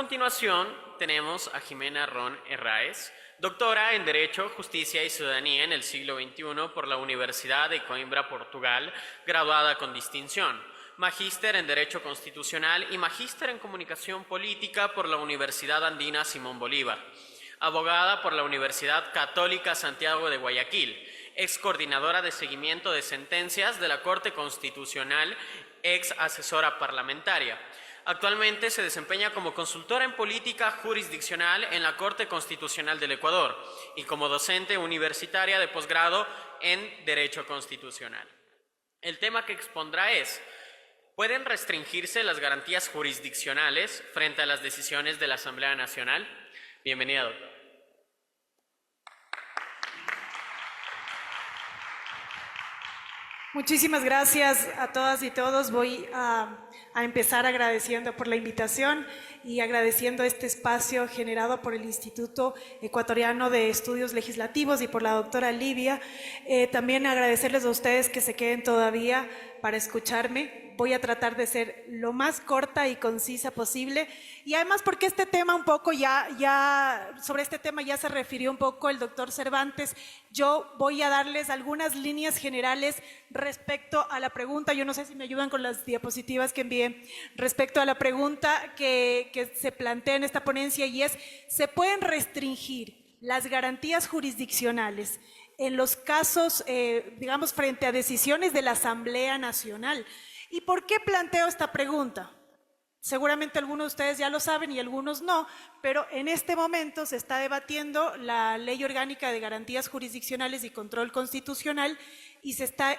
continuación, tenemos a Jimena Ron Herráez, doctora en Derecho, Justicia y Ciudadanía en el siglo XXI por la Universidad de Coimbra, Portugal, graduada con distinción, magíster en Derecho Constitucional y magíster en Comunicación Política por la Universidad Andina Simón Bolívar, abogada por la Universidad Católica Santiago de Guayaquil, ex coordinadora de seguimiento de sentencias de la Corte Constitucional, ex asesora parlamentaria. Actualmente se desempeña como consultora en política jurisdiccional en la Corte Constitucional del Ecuador y como docente universitaria de posgrado en Derecho Constitucional. El tema que expondrá es: ¿pueden restringirse las garantías jurisdiccionales frente a las decisiones de la Asamblea Nacional? Bienvenida, doctora. Muchísimas gracias a todas y todos. Voy a empezar agradeciendo por la invitación y agradeciendo este espacio generado por el Instituto Ecuatoriano de Estudios Legislativos y por la doctora Livia. También agradecerles a ustedes que se queden todavía para escucharme. Voy a tratar de ser lo más corta y concisa posible, y además porque este tema un poco sobre este tema ya se refirió un poco el doctor Cervantes. Yo voy a darles algunas líneas generales respecto a la pregunta. Yo no sé si me ayudan con las diapositivas que envié, respecto a la pregunta que se plantea en esta ponencia, y es: ¿se pueden restringir las garantías jurisdiccionales en los casos, digamos, frente a decisiones de la Asamblea Nacional? ¿Y por qué planteo esta pregunta? Seguramente algunos de ustedes ya lo saben y algunos no, pero en este momento se está debatiendo la Ley Orgánica de Garantías Jurisdiccionales y Control Constitucional y se está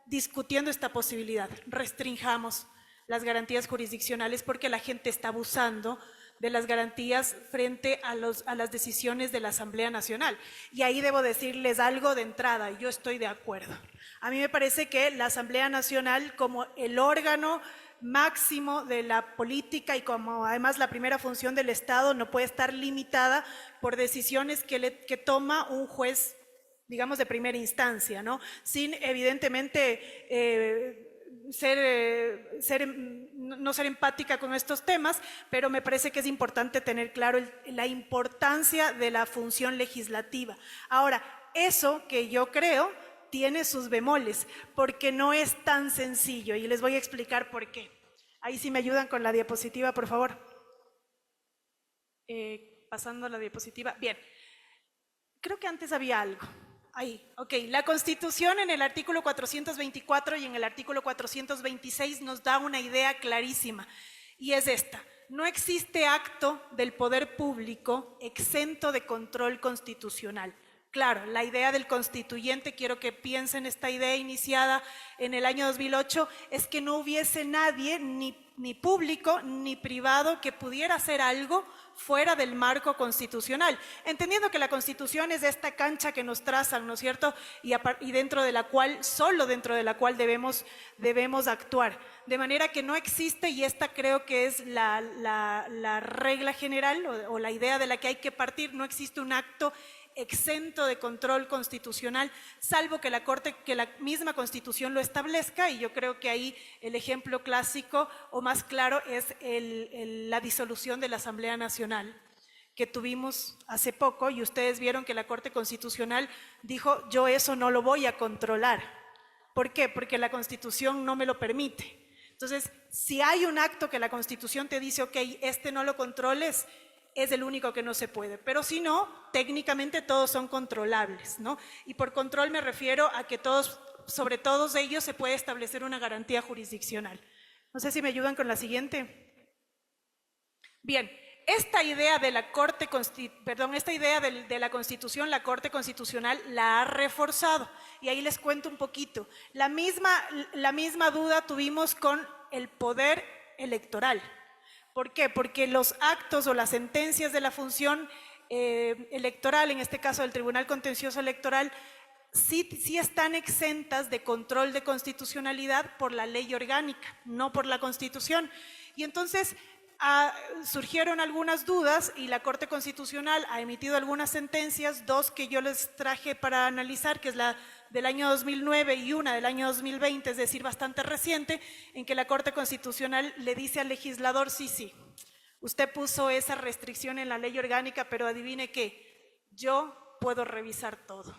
discutiendo esta posibilidad. Restringamos las garantías jurisdiccionales porque la gente está abusando de las garantías frente a las decisiones de la Asamblea Nacional. Y ahí debo decirles algo de entrada, y yo estoy de acuerdo. A mí me parece que la Asamblea Nacional, como el órgano máximo de la política y como además la primera función del Estado, no puede estar limitada por decisiones que toma un juez, digamos, de primera instancia, ¿no? Sin evidentemente no ser empática con estos temas, pero me parece que es importante tener claro la importancia de la función legislativa. Ahora, eso que yo creo tiene sus bemoles, porque no es tan sencillo, y les voy a explicar por qué. Ahí sí me ayudan con la diapositiva, por favor. Pasando la diapositiva. Bien, creo que antes había algo. Ahí, ok. La Constitución en el artículo 424 y en el artículo 426 nos da una idea clarísima, y es esta: no existe acto del poder público exento de control constitucional. Claro, la idea del constituyente, quiero que piensen esta idea iniciada en el año 2008, es que no hubiese nadie, ni público ni privado, que pudiera hacer algo fuera del marco constitucional, entendiendo que la Constitución es esta cancha que nos trazan, ¿no es cierto?, y dentro de la cual, solo dentro de la cual debemos actuar, de manera que no existe, y esta creo que es la regla general o la idea de la que hay que partir: no existe un acto exento de control constitucional, salvo que la misma Constitución lo establezca, y yo creo que ahí el ejemplo clásico o más claro es la disolución de la Asamblea Nacional que tuvimos hace poco, y ustedes vieron que la Corte Constitucional dijo: yo eso no lo voy a controlar. ¿Por qué? Porque la Constitución no me lo permite. Entonces, si hay un acto que la Constitución te dice: ok, este no lo controles, es el único que no se puede, pero si no, técnicamente todos son controlables, ¿no? Y por control me refiero a que sobre todos ellos se puede establecer una garantía jurisdiccional. No sé si me ayudan con la siguiente. Bien, esta idea de la Constitución, la Corte Constitucional la ha reforzado, y ahí les cuento un poquito. La misma duda tuvimos con el poder electoral. ¿Por qué? Porque los actos o las sentencias de la función electoral, en este caso del Tribunal Contencioso Electoral, sí están exentas de control de constitucionalidad por la ley orgánica, no por la Constitución. Y entonces surgieron algunas dudas, y la Corte Constitucional ha emitido algunas sentencias, dos que yo les traje para analizar, que es la del año 2009 y una del año 2020, es decir, bastante reciente, en que la Corte Constitucional le dice al legislador: sí, Usted puso esa restricción en la ley orgánica, pero adivine qué, yo puedo revisar todo.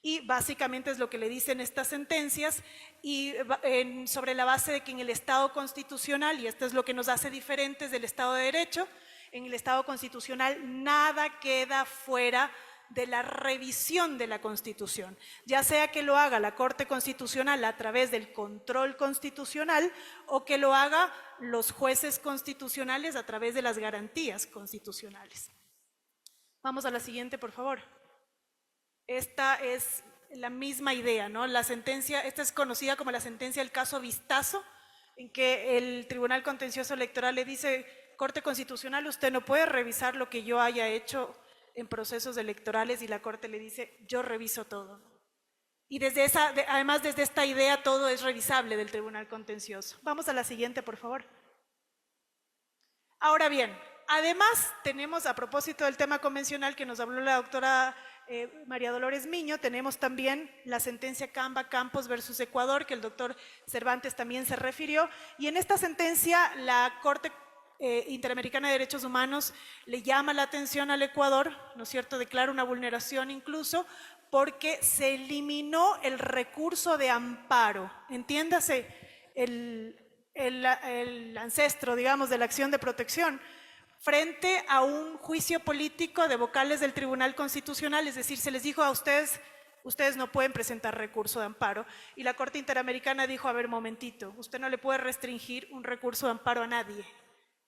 Y básicamente es lo que le dicen estas sentencias y sobre la base de que en el Estado constitucional, y esto es lo que nos hace diferentes del Estado de Derecho, en el Estado constitucional nada queda fuera de la revisión de la Constitución, ya sea que lo haga la Corte Constitucional a través del control constitucional o que lo haga los jueces constitucionales a través de las garantías constitucionales. Vamos a la siguiente, por favor. Esta es la misma idea, ¿no? La sentencia, esta es conocida como la sentencia del caso Vistazo, en que el Tribunal Contencioso Electoral le dice, Corte Constitucional, usted no puede revisar lo que yo haya hecho en procesos electorales, y la Corte le dice, yo reviso todo. Y además desde esta idea todo es revisable del Tribunal Contencioso. Vamos a la siguiente, por favor. Ahora bien, además tenemos, a propósito del tema convencional que nos habló la doctora María Dolores Miño, tenemos también la sentencia Camba Campos versus Ecuador, que el doctor Cervantes también se refirió, y en esta sentencia la Corte Interamericana de Derechos Humanos le llama la atención al Ecuador, ¿no es cierto?, declara una vulneración incluso porque se eliminó el recurso de amparo, entiéndase, el ancestro, digamos, de la acción de protección, frente a un juicio político de vocales del Tribunal Constitucional, es decir, se les dijo a ustedes no pueden presentar recurso de amparo, y la Corte Interamericana dijo, a ver, momentito, usted no le puede restringir un recurso de amparo a nadie.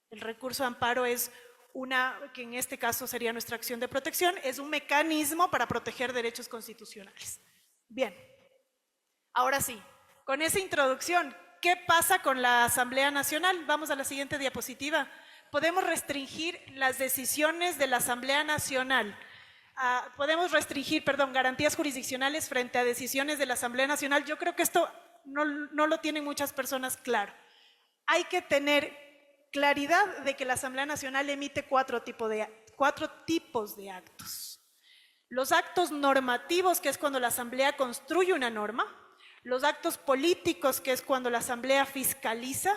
El recurso de amparo es que en este caso sería nuestra acción de protección, es un mecanismo para proteger derechos constitucionales. Bien, ahora sí, con esa introducción, ¿qué pasa con la Asamblea Nacional? Vamos a la siguiente diapositiva. Podemos restringir las decisiones de la Asamblea Nacional. Podemos restringir, garantías jurisdiccionales frente a decisiones de la Asamblea Nacional. Yo creo que esto no lo tienen muchas personas claro. Hay que tener claridad de que la Asamblea Nacional emite cuatro tipos de actos. Los actos normativos, que es cuando la Asamblea construye una norma. Los actos políticos, que es cuando la Asamblea fiscaliza.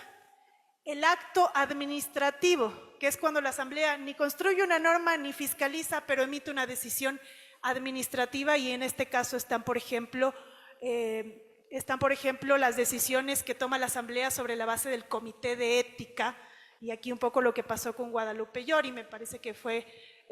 El acto administrativo, que es cuando la Asamblea ni construye una norma ni fiscaliza, pero emite una decisión administrativa, y en este caso están, por ejemplo, las decisiones que toma la Asamblea sobre la base del Comité de Ética, y aquí un poco lo que pasó con Guadalupe Llori, me parece que fue,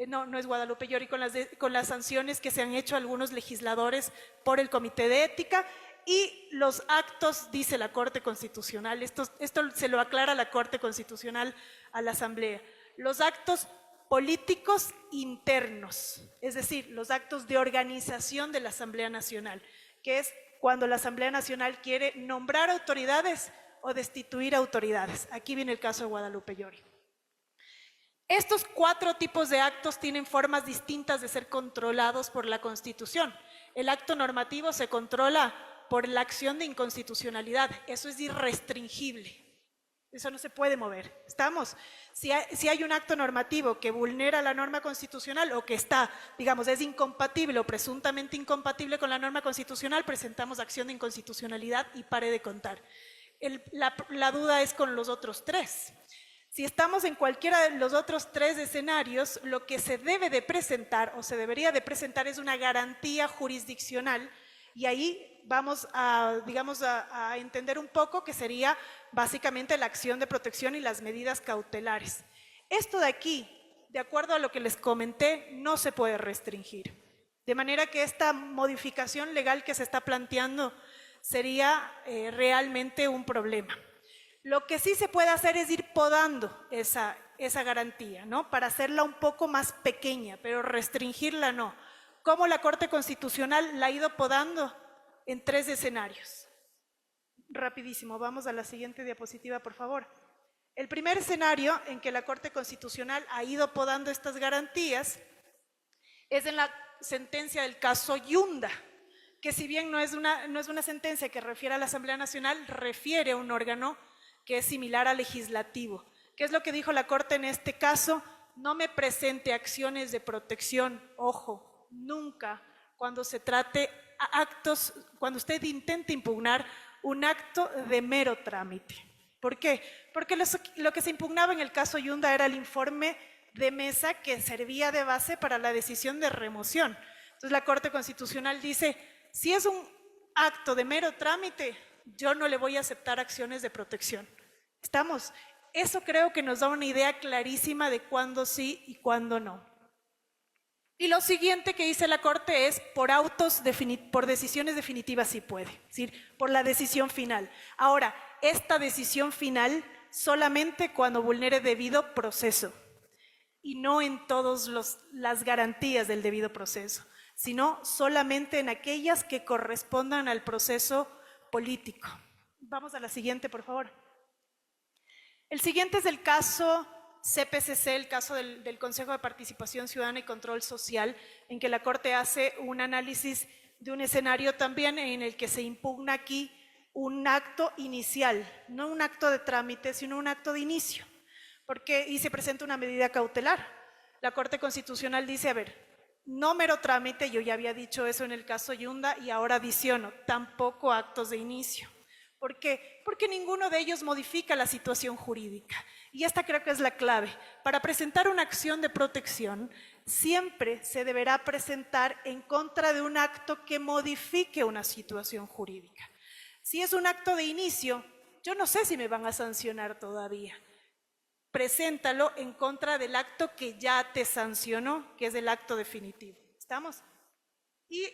no es Guadalupe Llori, con las sanciones que se han hecho a algunos legisladores por el Comité de Ética. Y los actos, dice la Corte Constitucional, esto se lo aclara la Corte Constitucional a la Asamblea, los actos políticos internos, es decir, los actos de organización de la Asamblea Nacional, que es cuando la Asamblea Nacional quiere nombrar autoridades o destituir autoridades. Aquí viene el caso de Guadalupe Llori. Estos cuatro tipos de actos tienen formas distintas de ser controlados por la Constitución. El acto normativo se controla por la acción de inconstitucionalidad, eso es irrestringible, eso no se puede mover. ¿Estamos? Si hay un acto normativo que vulnera la norma constitucional o que está, digamos, es incompatible o presuntamente incompatible con la norma constitucional, presentamos acción de inconstitucionalidad y pare de contar. La duda es con los otros tres. Si estamos en cualquiera de los otros tres escenarios, lo que se debe de presentar o se debería de presentar es una garantía jurisdiccional, y ahí vamos a entender un poco que sería básicamente la acción de protección y las medidas cautelares. Esto de aquí, de acuerdo a lo que les comenté, no se puede restringir. De manera que esta modificación legal que se está planteando sería realmente un problema. Lo que sí se puede hacer es ir podando esa garantía, ¿no?, para hacerla un poco más pequeña, pero restringirla no. ¿Cómo la Corte Constitucional la ha ido podando? En tres escenarios. Rapidísimo, vamos a la siguiente diapositiva, por favor. El primer escenario en que la Corte Constitucional ha ido podando estas garantías es en la sentencia del caso Yunda, que si bien no es una sentencia que refiere a la Asamblea Nacional, refiere a un órgano que es similar al legislativo. ¿Qué es lo que dijo la Corte en este caso? No me presente acciones de protección, ojo, nunca cuando se trate actos, cuando usted intente impugnar un acto de mero trámite. ¿Por qué? Porque lo que se impugnaba en el caso Yunda era el informe de mesa que servía de base para la decisión de remoción. Entonces la Corte Constitucional dice, si es un acto de mero trámite, yo no le voy a aceptar acciones de protección. ¿Estamos? Eso creo que nos da una idea clarísima de cuándo sí y cuándo no. Y lo siguiente que dice la Corte es por decisiones definitivas sí puede, es decir, por la decisión final. Ahora, esta decisión final solamente cuando vulnere debido proceso y no en todas las garantías del debido proceso, sino solamente en aquellas que correspondan al proceso político. Vamos a la siguiente, por favor. El siguiente es el caso CPCC, el caso del Consejo de Participación Ciudadana y Control Social, en que la Corte hace un análisis de un escenario también en el que se impugna aquí un acto inicial, no un acto de trámite, sino un acto de inicio, y se presenta una medida cautelar. La Corte Constitucional dice, a ver, no mero trámite, yo ya había dicho eso en el caso Yunda y ahora adiciono, tampoco actos de inicio. ¿Por qué? Porque ninguno de ellos modifica la situación jurídica. Y esta creo que es la clave. Para presentar una acción de protección, siempre se deberá presentar en contra de un acto que modifique una situación jurídica. Si es un acto de inicio, yo no sé si me van a sancionar todavía. Preséntalo en contra del acto que ya te sancionó, que es el acto definitivo. ¿Estamos? Y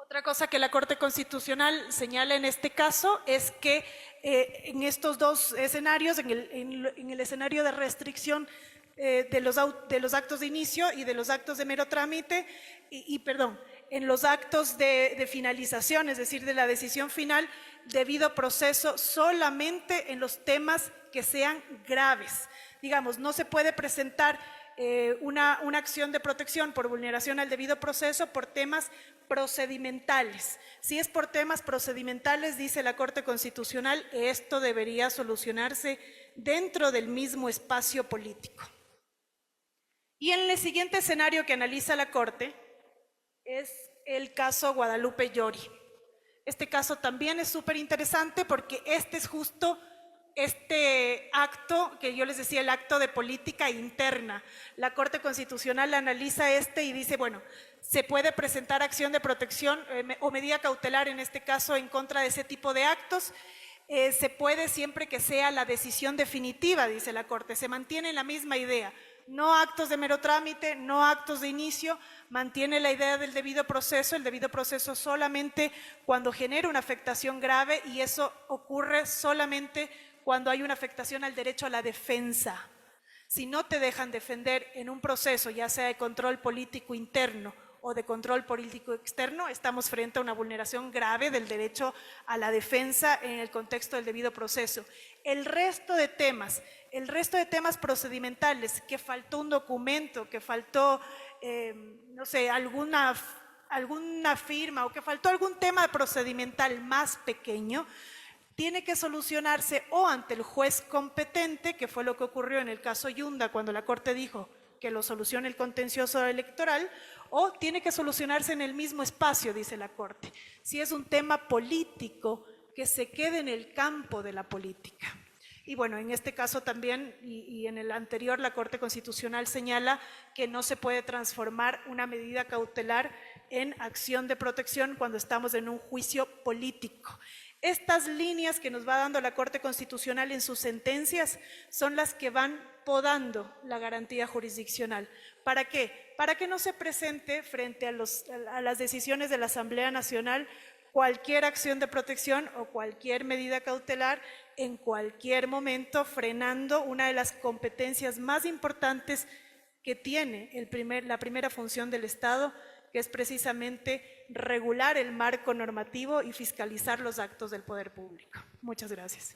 otra cosa que la Corte Constitucional señala en este caso es que en estos dos escenarios, en el escenario de restricción de los actos de inicio y de los actos de mero trámite, en los actos de finalización, es decir, de la decisión final, debido proceso solamente en los temas que sean graves. Digamos, no se puede presentar una acción de protección por vulneración al debido proceso por temas procedimentales. Si es por temas procedimentales, dice la Corte Constitucional, esto debería solucionarse dentro del mismo espacio político. Y en el siguiente escenario que analiza la Corte es el caso Guadalupe Llori. Este caso también es súper interesante porque este es justo este acto que yo les decía, el acto de política interna. La Corte Constitucional analiza y dice, bueno, se puede presentar acción de protección o medida cautelar en este caso en contra de ese tipo de actos. Se puede siempre que sea la decisión definitiva, dice la Corte. Se mantiene la misma idea. No actos de mero trámite, no actos de inicio, mantiene la idea del debido proceso, el debido proceso solamente cuando genera una afectación grave y eso ocurre solamente cuando hay una afectación al derecho a la defensa. Si no te dejan defender en un proceso, ya sea de control político interno o de control político externo, estamos frente a una vulneración grave del derecho a la defensa en el contexto del debido proceso. El resto de temas procedimentales, que faltó un documento, que faltó, no sé, alguna firma o que faltó algún tema procedimental más pequeño, tiene que solucionarse o ante el juez competente, que fue lo que ocurrió en el caso Yunda, cuando la Corte dijo que lo solucione el contencioso electoral, o tiene que solucionarse en el mismo espacio, dice la Corte. Si es un tema político, que se quede en el campo de la política. Y bueno, en este caso también, y en el anterior, la Corte Constitucional señala que no se puede transformar una medida cautelar en acción de protección cuando estamos en un juicio político. Estas líneas que nos va dando la Corte Constitucional en sus sentencias son las que van podando la garantía jurisdiccional. ¿Para qué? Para que no se presente frente a las decisiones de la Asamblea Nacional cualquier acción de protección o cualquier medida cautelar en cualquier momento, frenando una de las competencias más importantes que tiene la primera función del Estado, que es precisamente regular el marco normativo y fiscalizar los actos del poder público. Muchas gracias.